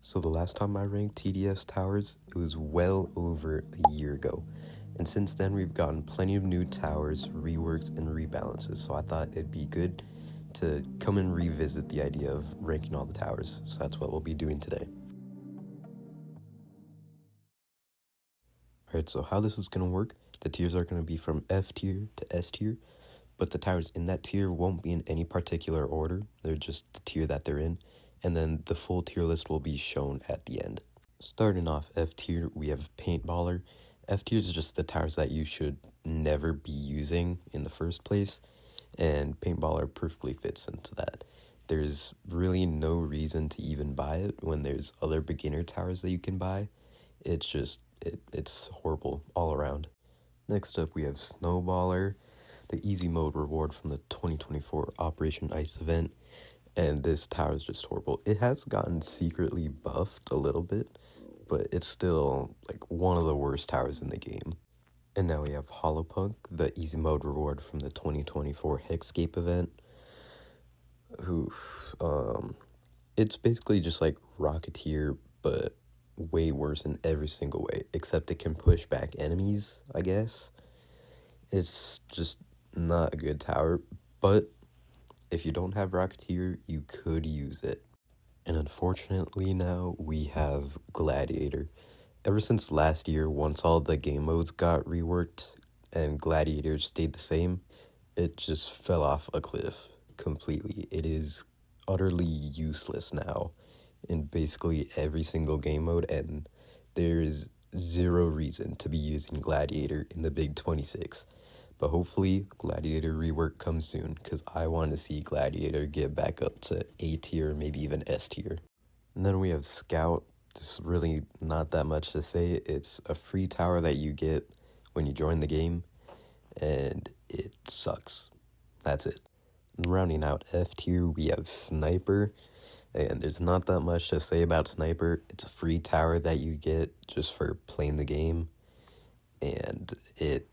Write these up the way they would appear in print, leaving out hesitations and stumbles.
So the last time I ranked TDS towers, it was well over a year ago. And since then, we've gotten plenty of new towers, reworks, and rebalances. So I thought it'd be good to come and revisit the idea of ranking all the towers. So that's what we'll be doing today. Alright, so how this is going to work, the tiers are going to be from F tier to S tier, but the towers in that tier won't be in any particular order. They're just the tier that they're in, and then the full tier list will be shown at the end. Starting off F tier, we have Paintballer. F tier is just the towers that you should never be using in the first place, and Paintballer perfectly fits into that. There's really no reason to even buy it when there's other beginner towers that you can buy. It's just, it's horrible all around. Next up, we have Snowballer, the easy mode reward from the 2024 Operation Ice event, and this tower is just horrible. It has gotten secretly buffed a little bit, but it's still like one of the worst towers in the game. And now we have Hollowpunk, the easy mode reward from the 2024 Hexscape event, it's basically just like Rocketeer, but way worse in every single way, except it can push back enemies, I guess. It's just not a good tower, but if you don't have Rocketeer, you could use it. And unfortunately now, we have Gladiator. Ever since last year, once all the game modes got reworked and Gladiator stayed the same, it just fell off a cliff completely. It is utterly useless now in basically every single game mode, and there is zero reason to be using Gladiator in the Big 26. But hopefully Gladiator rework comes soon, because I want to see Gladiator get back up to A tier, maybe even S tier. And then we have Scout. There's really not that much to say. It's a free tower that you get when you join the game, and it sucks. That's it. And rounding out F tier, we have Sniper. And there's not that much to say about Sniper. It's a free tower that you get just for playing the game, and it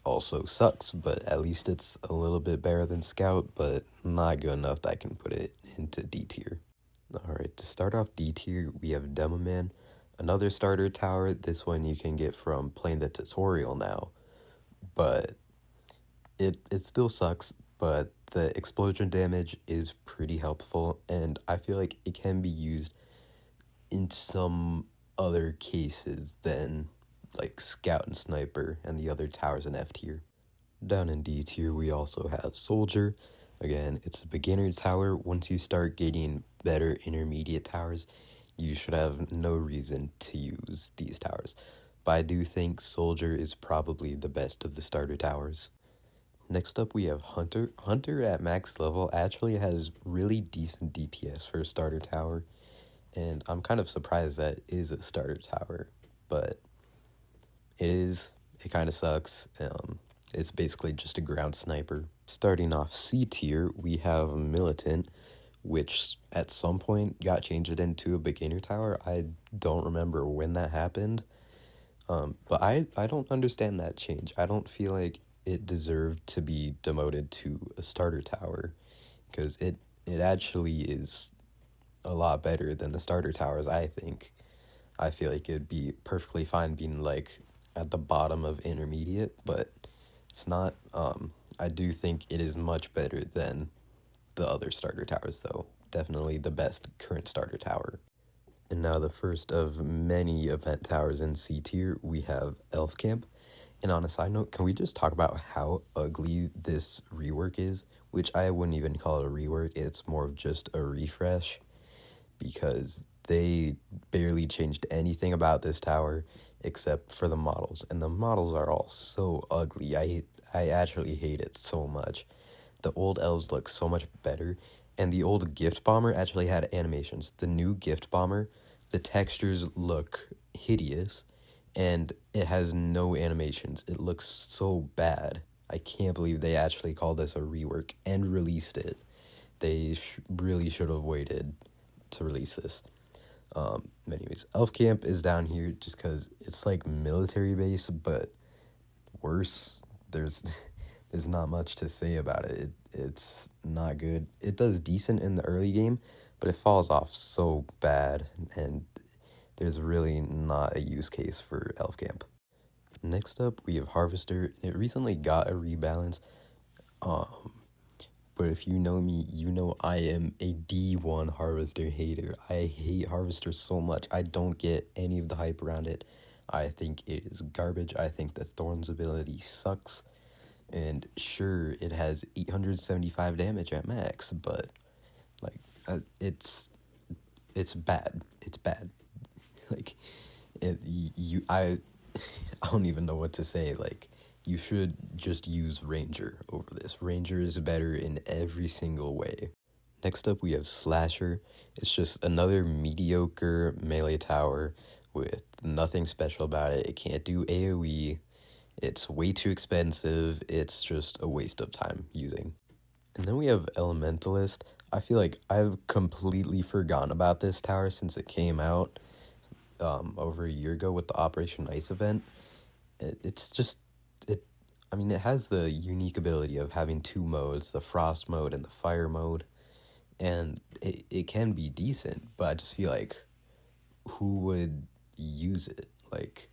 also sucks, but at least it's a little bit better than Scout, but not good enough that I can put it into D tier. Alright, to start off D tier, we have Demoman, another starter tower. This one you can get from playing the tutorial now, but it still sucks, but the explosion damage is pretty helpful, and I feel like it can be used in some other cases than like Scout and Sniper and the other towers in F tier. Down in D tier, we also have Soldier. Again, it's a beginner tower. Once you start getting better intermediate towers, you should have no reason to use these towers. But I do think Soldier is probably the best of the starter towers. Next up, we have Hunter. Hunter at max level actually has really decent DPS for a starter tower, and I'm kind of surprised that it is a starter tower, but it kind of sucks. It's basically just a ground sniper. Starting off C tier, we have Militant, which at some point got changed into a beginner tower. I don't remember when that happened, but I don't understand that change. I don't feel like it deserved to be demoted to a starter tower, because it actually is a lot better than the starter towers, I think. I feel like it'd be perfectly fine being like at the bottom of intermediate, but it's not. I do think it is much better than the other starter towers, though. Definitely the best current starter tower. And now the first of many event towers in C tier, we have Elf Camp. And on a side note, can we just talk about how ugly this rework is? Which I wouldn't even call it a rework, it's more of just a refresh, because they barely changed anything about this tower except for the models, and the models are all so ugly. I actually hate it so much. The old elves look so much better, and the old gift bomber actually had animations. The new gift bomber, the textures look hideous, and it has no animations. It looks so bad. I can't believe they actually called this a rework and released it. They really should have waited to release this. Anyways, Elf Camp is down here just because it's like military base, but worse. There's not much to say about it. It's not good. It does decent in the early game, but it falls off so bad, and there's really not a use case for Elf Camp. Next up, we have Harvester. It recently got a rebalance. But if you know me, you know I am a D1 Harvester hater. I hate Harvester so much. I don't get any of the hype around it. I think it is garbage. I think the Thorns ability sucks. And sure, it has 875 damage at max, but like it's bad. It's bad. Like I don't even know what to say. Like, you should just use Ranger over this. Ranger is better in every single way. Next up, we have Slasher. It's just another mediocre melee tower with nothing special about it. It can't do AoE. It's way too expensive. It's just a waste of time using. And then we have Elementalist. I feel like I've completely forgotten about this tower since it came out over a year ago with the Operation Ice event. It's just, I mean, it has the unique ability of having two modes, the Frost mode and the Fire mode, and it can be decent, but I just feel like, who would use it? Like,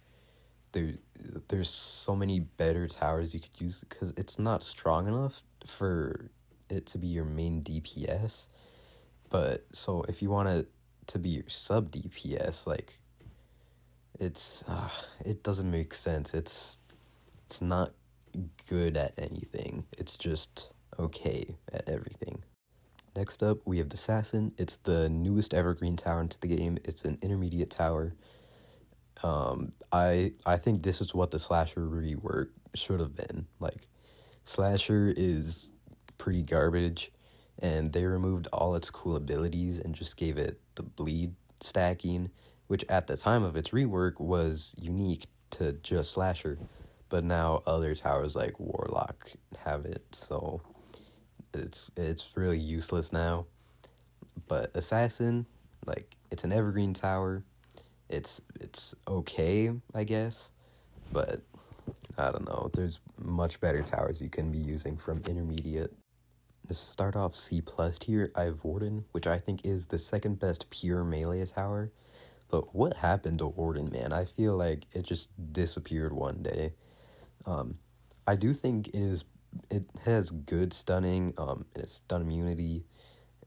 there's so many better towers you could use, because it's not strong enough for it to be your main DPS, but, so if you want it to be your sub DPS, like, it doesn't make sense. It's not good at anything. It's just okay at everything. Next up, we have the Assassin. It's the newest evergreen tower into the game. It's an intermediate tower. I think this is what the Slasher rework should have been. Like, Slasher is pretty garbage, and they removed all its cool abilities and just gave it the bleed stacking, which at the time of its rework was unique to just Slasher, but now other towers like Warlock have it, so it's really useless now. But Assassin, like, it's an evergreen tower. It's okay, I guess, but I don't know. There's much better towers you can be using from intermediate. To start off C+ tier, I have Warden, which I think is the second best pure melee tower. But what happened to Warden, man? I feel like it just disappeared one day. I do think it has good stunning, it's stun immunity,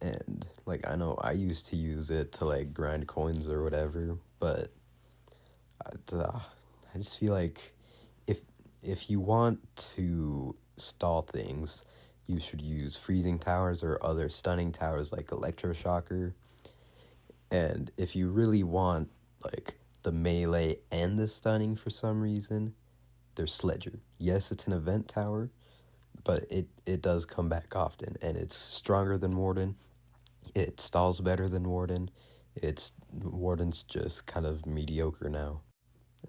and like, I know I used to use it to like grind coins or whatever, but I just feel like if you want to stall things, you should use freezing towers or other stunning towers like Electroshocker. And if you really want like the melee and the stunning for some reason, there's Sledger. Yes, it's an event tower, but it does come back often, and it's stronger than Warden. It stalls better than Warden. Warden's just kind of mediocre now.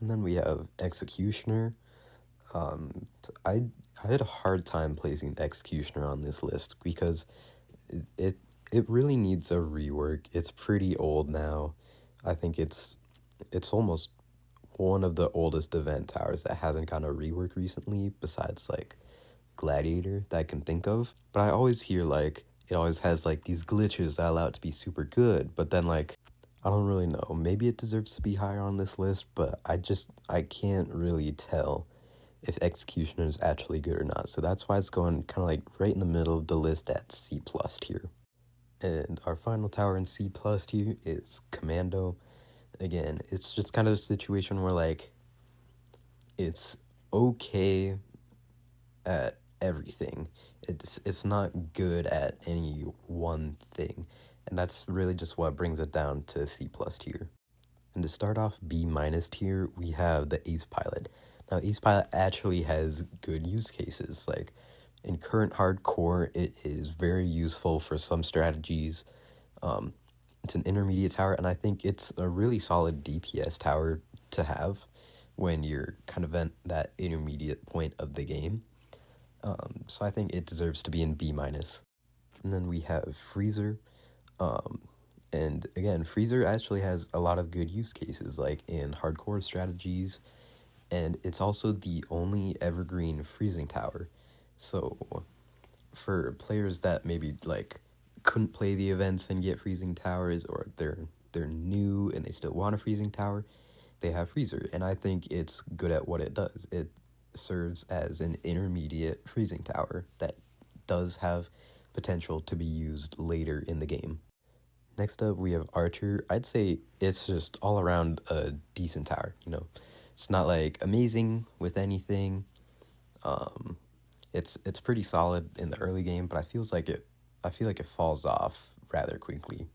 And then we have Executioner. I had a hard time placing Executioner on this list because it really needs a rework. It's pretty old now. I think it's almost one of the oldest event towers that hasn't gotten a rework recently, besides like Gladiator that I can think of. But I always hear like it always has like these glitches that allow it to be super good, but then like, I don't really know. Maybe it deserves to be higher on this list, but I can't really tell if Executioner is actually good or not. So that's why it's going kind of like right in the middle of the list at C+ tier. And our final tower in C+ tier is Commando. Again, it's just kind of a situation where like, it's okay at everything. It's not good at any one thing. And that's really just what brings it down to C+ tier. And to start off B- tier, we have the Ace Pilot. Now, Ace Pilot actually has good use cases. Like, in current hardcore, it is very useful for some strategies. It's an intermediate tower, and I think it's a really solid DPS tower to have when you're kind of at that intermediate point of the game. So I think it deserves to be in B-. And then we have Freezer. And again, Freezer actually has a lot of good use cases, like in hardcore strategies, and it's also the only evergreen freezing tower. So for players that maybe like couldn't play the events and get freezing towers, or they're they're new and they still want a freezing tower, they have freezer, and I think it's good at what it does. It serves as an intermediate freezing tower that does have potential to be used later in the game. Next up, we have Archer. I'd say it's just all around a decent tower. It's not like amazing with anything. Um, it's pretty solid in the early game, but I feel like it falls off rather quickly.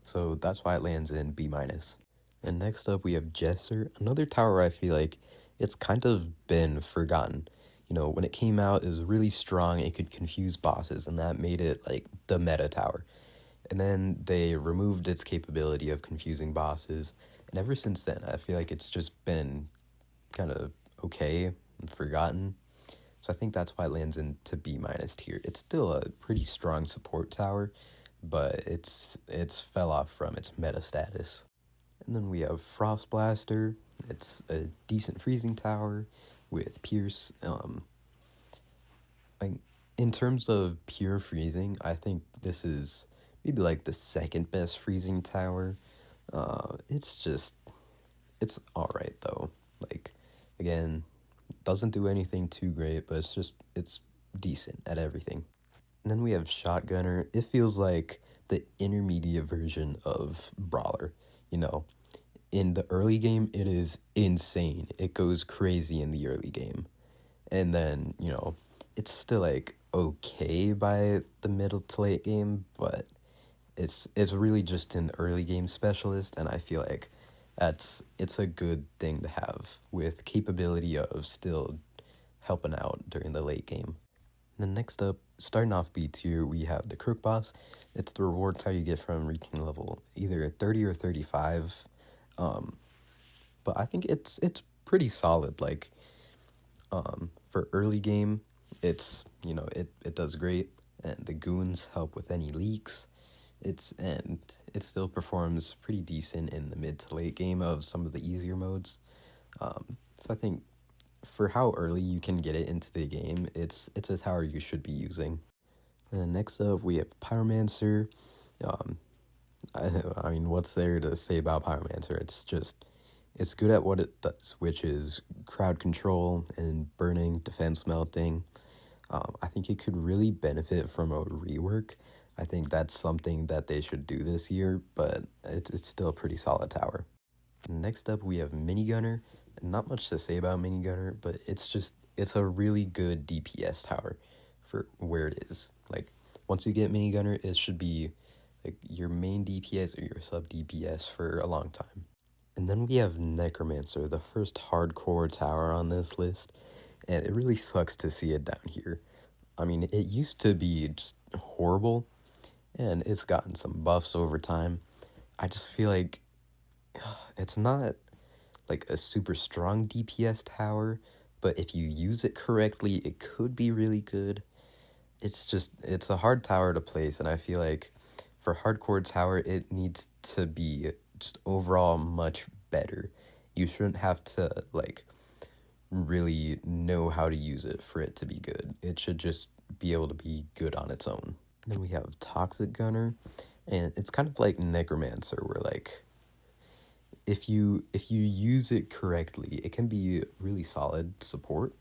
So that's why it lands in B minus. And next up, we have Jesser, another tower I feel like it's kind of been forgotten. When it came out, it was really strong. It could confuse bosses, and that made it like the meta tower. And then they removed its capability of confusing bosses. And ever since then, I feel like it's just been kind of okay and forgotten. So I think that's why it lands into B minus tier. It's still a pretty strong support tower, but it's fell off from its meta status. And then we have Frost Blaster. It's a decent freezing tower with Pierce. Like, in terms of pure freezing, I think this is maybe like the second best freezing tower. It's alright though. Like, again, doesn't do anything too great, but it's decent at everything. And then we have Shotgunner. It feels like the intermediate version of Brawler. In the early game, it is insane. It goes crazy in the early game. And then, it's still like okay by the middle to late game, but it's really just an early game specialist, and I feel like it's a good thing to have with capability of still helping out during the late game. And then next up, starting off B tier, we have the Crook Boss. It's the rewards how you get from reaching level either 30 or 35. But I think it's pretty solid. Like, for early game, it does great, and the goons help with any leaks. It still performs pretty decent in the mid to late game of some of the easier modes. So I think for how early you can get it into the game, it's a tower you should be using. And then next up, we have Pyromancer. I mean, what's there to say about Pyromancer? It's good at what it does, which is crowd control and burning, defense melting. I think it could really benefit from a rework. I think that's something that they should do this year, but it's still a pretty solid tower. Next up, we have Minigunner. Not much to say about Minigunner, but it's a really good DPS tower for where it is. Like, once you get Minigunner, it should be like your main DPS or your sub DPS for a long time. And then we have Necromancer, the first hardcore tower on this list, and it really sucks to see it down here. I mean, it used to be just horrible, and it's gotten some buffs over time. I just feel like it's not like a super strong DPS tower, but if you use it correctly, it could be really good. It's a hard tower to place, and I feel like for hardcore tower, it needs to be just overall much better. You shouldn't have to like really know how to use it for it to be good. It should just be able to be good on its own. And then we have Toxic Gunner, and it's kind of like Necromancer, where like if you use it correctly, it can be really solid support.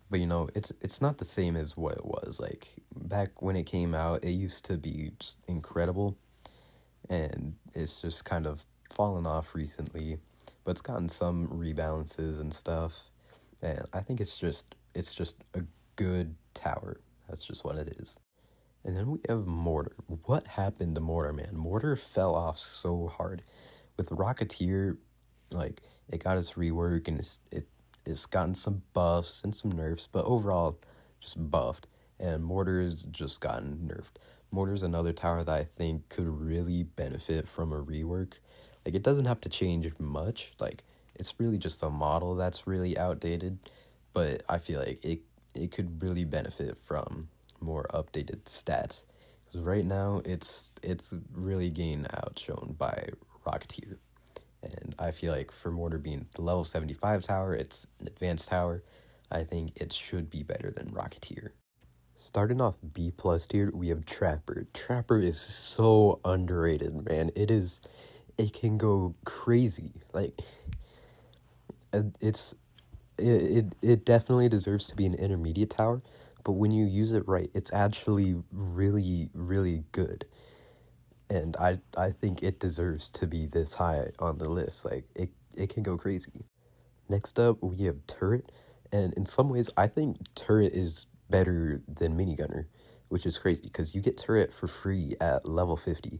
But it's not the same as what it was. Like, back when it came out, it used to be just incredible, and it's just kind of fallen off recently, but it's gotten some rebalances and stuff, and I think it's just a good tower. That's just what it is. And then we have Mortar. What happened to Mortar, man? Mortar fell off so hard. With Rocketeer, like, it got its rework, and it's gotten some buffs and some nerfs, but overall, just buffed. And Mortar's just gotten nerfed. Mortar's another tower that I think could really benefit from a rework. Like, it doesn't have to change much. Like, it's really just a model that's really outdated, but I feel like it could really benefit from more updated stats. Because right now, it's really getting outshone by Rocketeer. And I feel like for Mortar being the level 75 tower, it's an advanced tower. I think it should be better than Rocketeer. Starting off B plus tier, we have Trapper. Trapper is so underrated, man. It can go crazy. Like, it's it definitely deserves to be an intermediate tower, but when you use it right, it's actually really, really good. And I think it deserves to be this high on the list. Like, it can go crazy. Next up, we have Turret, and in some ways, I think Turret is better than Minigunner, which is crazy because you get Turret for free at level 50,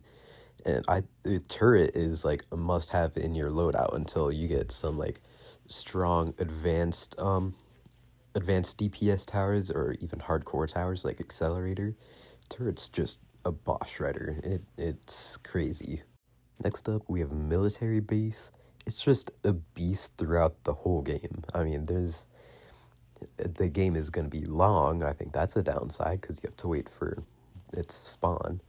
and the Turret is like a must-have in your loadout until you get some like strong advanced DPS towers or even hardcore towers like Accelerator. Turret's just a boss shredder. It's crazy. Next up, we have Military Base. It's just a beast throughout the whole game. I mean, the game is going to be long. I think that's a downside because you have to wait for its spawn.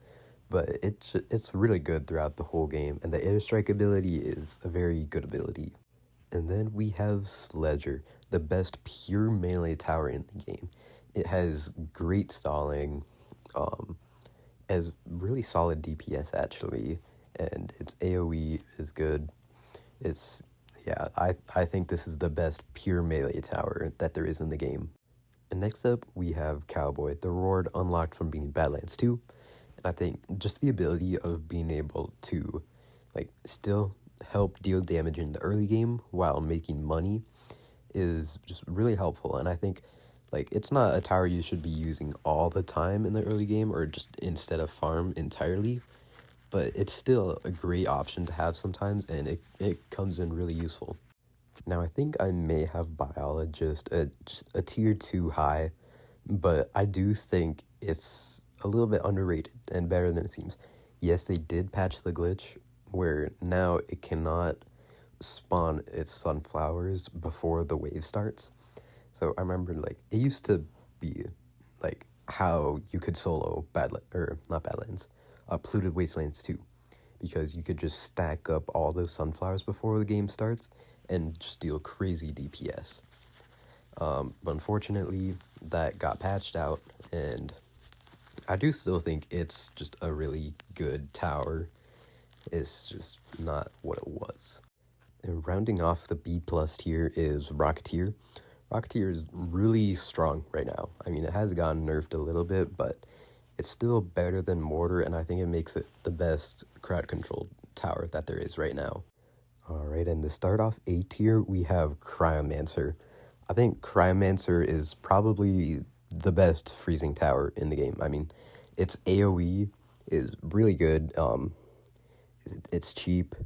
But it's really good throughout the whole game, and the airstrike ability is a very good ability. And then we have Sledger, the best pure melee tower in the game. It has great stalling, has really solid DPS actually, and its AoE is good. It's yeah, I think this is the best pure melee tower that there is in the game. And next up, we have Cowboy, the reward unlocked from being Badlands 2. And I think just the ability of being able to, like, still help deal damage in the early game while making money is just really helpful. And I think, like, it's not a tower you should be using all the time in the early game or just instead of farm entirely, but it's still a great option to have sometimes, and it comes in really useful. Now, I think I may have Biologist just a tier too high, but I do think it's a little bit underrated and better than it seems. Yes, they did patch the glitch where now it cannot spawn its sunflowers before the wave starts. So I remember, like, it used to be like how you could solo Polluted Wastelands 2, because you could just stack up all those sunflowers before the game starts and just deal crazy DPS. But unfortunately, that got patched out, and I do still think it's just a really good tower. It's just not what it was. And rounding off the B plus tier is Rocketeer. Rocketeer is really strong right now. I mean, it has gotten nerfed a little bit, but it's still better than Mortar, and I think it makes it the best crowd-controlled tower that there is right now. Alright, and to start off A tier, we have Cryomancer. I think Cryomancer is probably the best freezing tower in the game. I mean, its AoE is really good. It's cheap.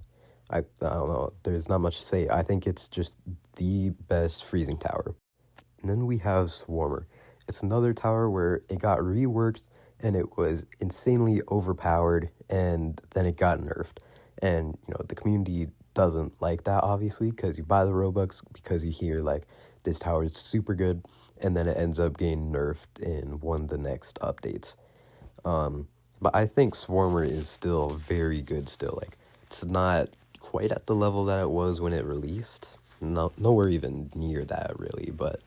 I don't know, there's not much to say. I think it's just the best freezing tower. And then we have Swarmer. It's another tower where it got reworked and it was insanely overpowered, and then it got nerfed. And, you know, the community doesn't like that, obviously, because you buy the Robux because you hear, like, this tower is super good, and then it ends up getting nerfed in one of the next updates. But I think Swarmer is still very good still. Like, it's not quite at the level that it was when it released. Nowhere even near that, really, but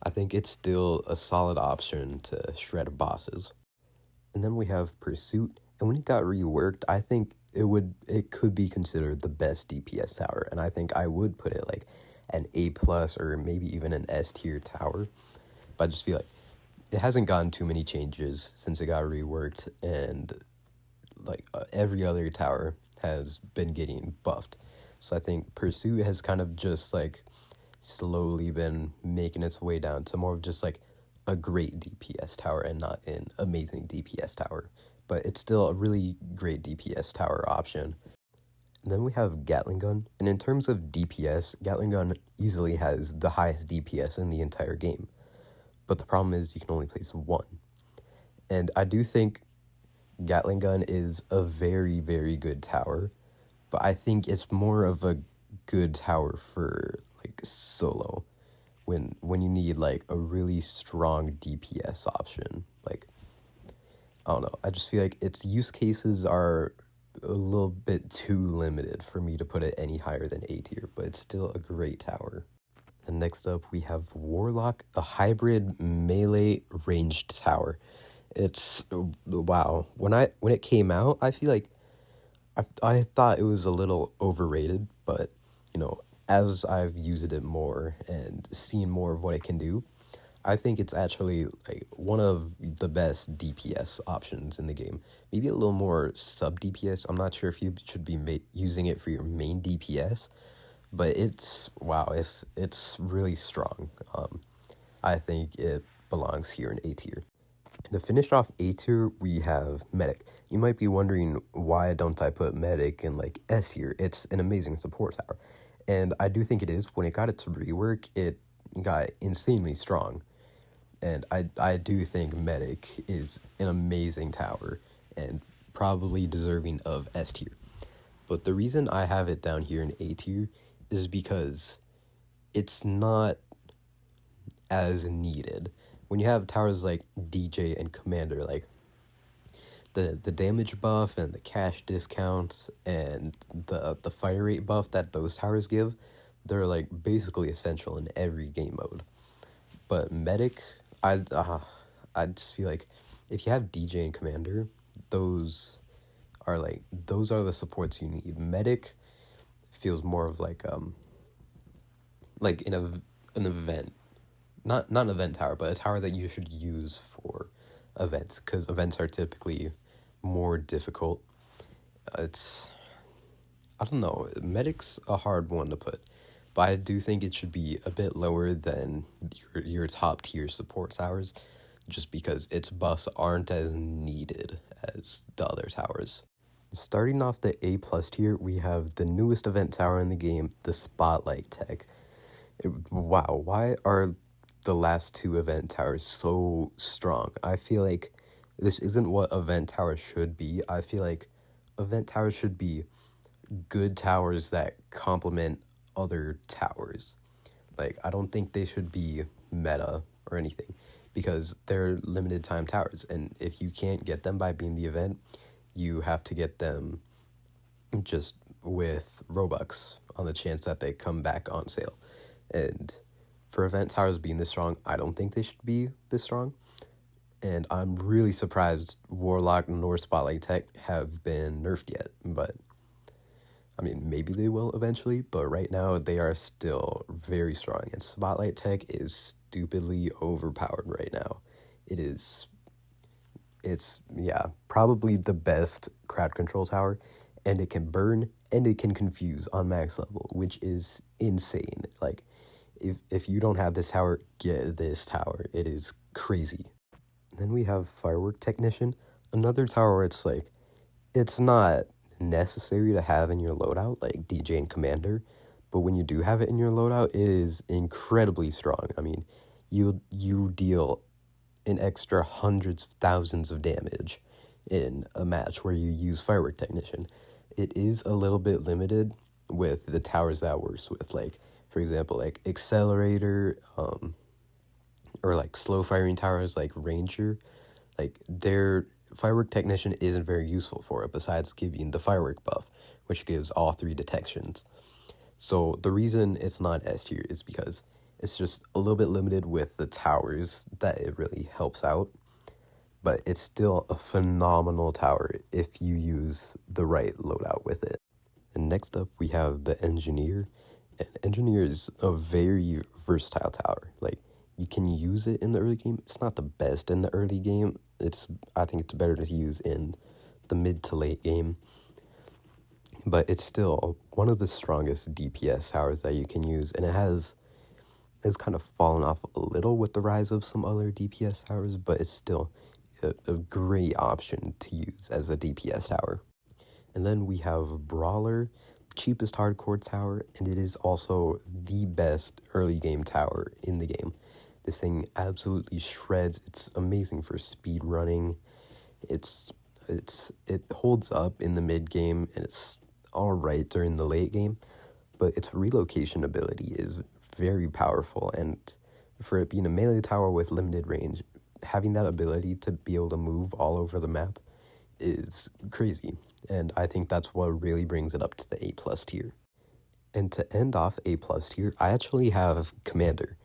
I think it's still a solid option to shred bosses. And then we have Pursuit, and when it got reworked, I think it could be considered the best DPS tower, and I think I would put it like an A plus or maybe even an S tier tower. But I just feel like it hasn't gotten too many changes since it got reworked, and like every other tower has been getting buffed. So I think Pursuit has kind of just like slowly been making its way down to more of just like a great DPS tower and not an amazing DPS tower. But it's still a really great DPS tower option. And then we have Gatling Gun, and in terms of DPS, Gatling Gun easily has the highest DPS in the entire game. But the problem is you can only place one. And I do think Gatling Gun is a very, very good tower, but I think it's more of a good tower for like solo when you need like a really strong DPS option. Like, I don't know, I just feel like its use cases are a little bit too limited for me to put it any higher than A tier, but it's still a great tower. And next up, we have Warlock, a hybrid melee ranged tower. It's wow. When it came out, I feel like I thought it was a little overrated, but you know, as I've used it more and seen more of what it can do, I think it's actually like one of the best DPS options in the game. Maybe a little more sub DPS. I'm not sure if you should be using it for your main DPS, but it's wow, it's really strong. I think it belongs here in A tier. And to finish off A tier, we have Medic. You might be wondering, why don't I put Medic in like S tier? It's an amazing support tower. And I do think it is. When it got its rework, it got insanely strong. And I do think Medic is an amazing tower and probably deserving of S tier. But the reason I have it down here in A tier is because it's not as needed. When you have towers like DJ and Commander, like the damage buff and the cash discounts and the fire rate buff that those towers give, they're like basically essential in every game mode. But Medic, I just feel like if you have DJ and Commander, those are the supports you need. Medic feels more of like in an event, not an event tower, but a tower that you should use for events, because events are typically more difficult. It's, I don't know, Medic's a hard one to put, but I do think it should be a bit lower than your top tier support towers, just because its buffs aren't as needed as the other towers. Starting off the A plus tier, we have the newest event tower in the game, the Spotlight tech. Wow, why are the last two event towers so strong? I feel like this isn't what event towers should be. I feel like event towers should be good towers that complement other towers. Like, I don't think they should be meta or anything, because they're limited time towers, and if you can't get them by being the event, you have to get them just with Robux on the chance that they come back on sale. And for event towers being this strong, I don't think they should be this strong. And I'm really surprised Warlock nor Spotlight Tech have been nerfed yet. But, I mean, maybe they will eventually. But right now, they are still very strong. And Spotlight Tech is stupidly overpowered right now. It's probably the best crowd control tower. And it can burn and it can confuse on max level, which is insane. Like, if you don't have this tower, get this tower. It is crazy. Then we have Firework Technician, another tower where it's like, it's not necessary to have in your loadout like DJ and Commander, but when you do have it in your loadout, it is incredibly strong. I mean, you deal an extra hundreds of thousands of damage in a match where you use Firework Technician. It is a little bit limited with the towers that works with, like, for example, like Accelerator, or like slow firing towers like Ranger. Like, their Firework Technician isn't very useful for it, besides giving the firework buff, which gives all 3 detections. So the reason it's not S tier is because it's just a little bit limited with the towers that it really helps out. But it's still a phenomenal tower if you use the right loadout with it. And next up, we have the Engineer. And Engineer is a very versatile tower. Like, you can use it in the early game. It's not the best in the early game. I think it's better to use in the mid to late game. But it's still one of the strongest DPS towers that you can use, and it's kind of fallen off a little with the rise of some other DPS towers, but it's still a great option to use as a DPS tower. And then we have Brawler, cheapest hardcore tower, and it is also the best early game tower in the game. This thing absolutely shreds. It's amazing for speed running. It holds up in the mid game, and it's all right during the late game, but its relocation ability is very powerful, and for it being a melee tower with limited range, having that ability to be able to move all over the map is crazy, and I think that's what really brings it up to the A+ tier. And to end off A plus tier, I actually have Commander.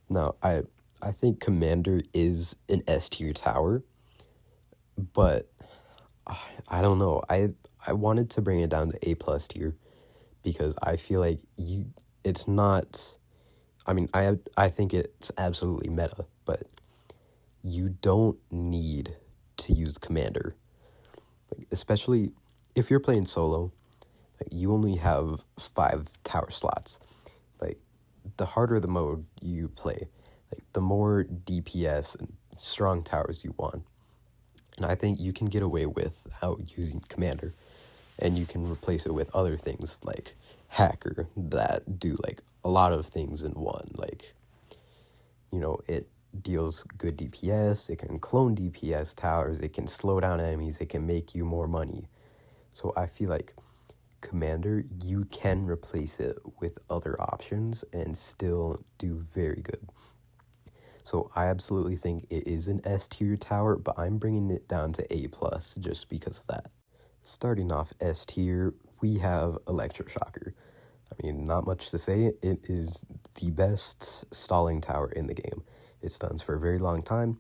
Now, I think Commander is an S tier tower, but I don't know. I wanted to bring it down to A plus tier because I feel like it's not. I mean, I think it's absolutely meta, but you don't need to use Commander, like, especially if you're playing solo. Like, you only have 5 tower slots. Like, the harder the mode you play, like the more DPS and strong towers you want. And I think you can get away without using Commander, and you can replace it with other things like Hacker that do like a lot of things in one. Like, it deals good DPS, it can clone DPS towers, it can slow down enemies, it can make you more money. So I feel like Commander, you can replace it with other options and still do very good. So I absolutely think it is an S tier tower, but I'm bringing it down to A plus just because of that. Starting off S tier, we have Electroshocker. I mean, not much to say. It is the best stalling tower in the game. It stuns for a very long time.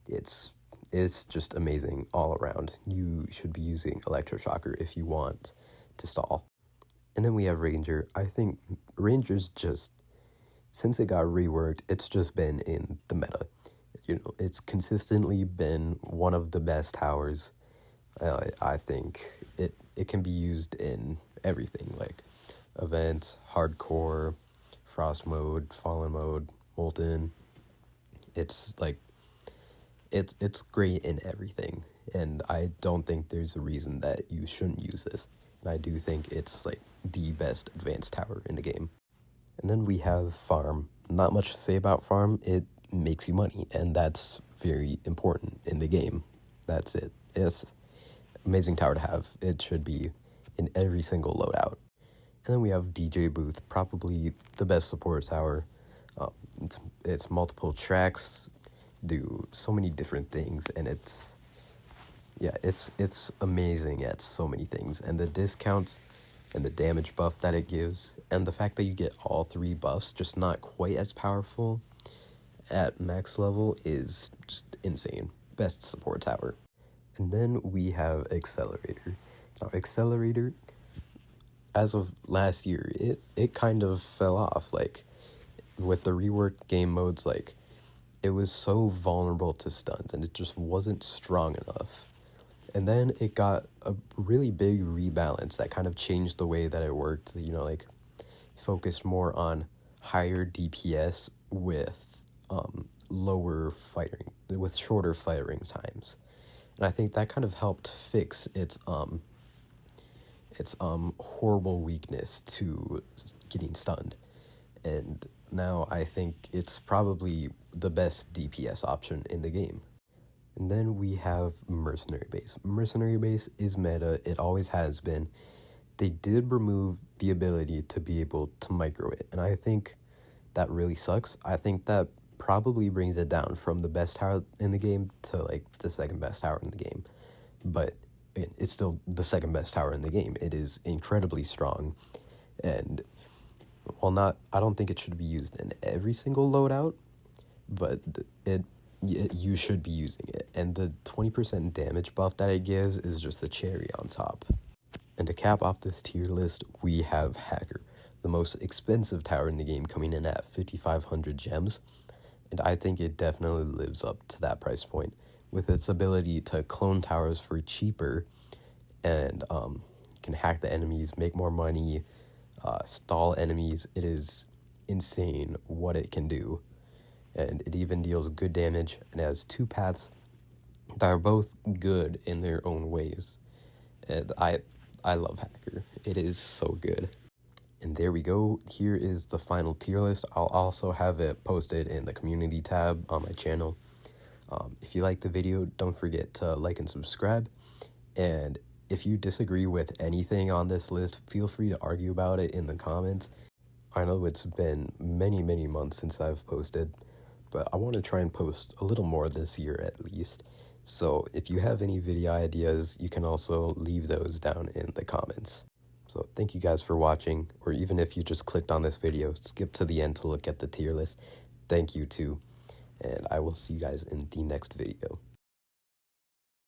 It's just amazing all around. You should be using Electroshocker if you want to stall. And then we have Ranger. I think Ranger's just, since it got reworked, it's just been in the meta. It's consistently been one of the best towers. I think it can be used in everything, like event, hardcore, frost mode, fallen mode, molten. It's like it's great in everything, and I don't think there's a reason that you shouldn't use this. And I do think it's like the best advanced tower in the game. And then we have Farm. Not much to say about Farm. It makes you money, and that's very important in the game. That's it. It's amazing tower to have. It should be in every single loadout. And then we have DJ Booth, probably the best support tower. It's multiple tracks, do so many different things, and it's amazing at so many things. And the discounts and the damage buff that it gives, and the fact that you get all 3 buffs, just not quite as powerful at max level, is just insane. Best support tower. And then we have Accelerator. Now, Accelerator, as of last year, it kind of fell off. Like, with the reworked game modes, like, it was so vulnerable to stuns, and it just wasn't strong enough. And then it got a really big rebalance that kind of changed the way that it worked. Like, focused more on higher DPS with lower firing, with shorter firing times. And I think that kind of helped fix its horrible weakness to getting stunned. And now I think it's probably the best DPS option in the game. And then we have Mercenary Base. Mercenary Base is meta. It always has been. They did remove the ability to be able to micro it, and I think that really sucks. I think that probably brings it down from the best tower in the game to like the second best tower in the game. But it's still the second best tower in the game. It is incredibly strong, and I don't think it should be used in every single loadout, but you should be using it. And the 20% damage buff that it gives is just the cherry on top. And to cap off this tier list, we have Hacker, the most expensive tower in the game, coming in at 5,500 gems. And I think it definitely lives up to that price point with its ability to clone towers for cheaper, and can hack the enemies, make more money, stall enemies. It is insane what it can do. And it even deals good damage and has 2 paths that are both good in their own ways. And I love Hacker. It is so good. And there we go. Here is the final tier list. I'll also have it posted in the community tab on my channel. If you like the video, don't forget to like and subscribe. And if you disagree with anything on this list, feel free to argue about it in the comments. I know it's been many, many months since I've posted, but I want to try and post a little more this year at least. So if you have any video ideas, you can also leave those down in the comments. So thank you guys for watching, or even if you just clicked on this video, skip to the end to look at the tier list. Thank you too, and I will see you guys in the next video.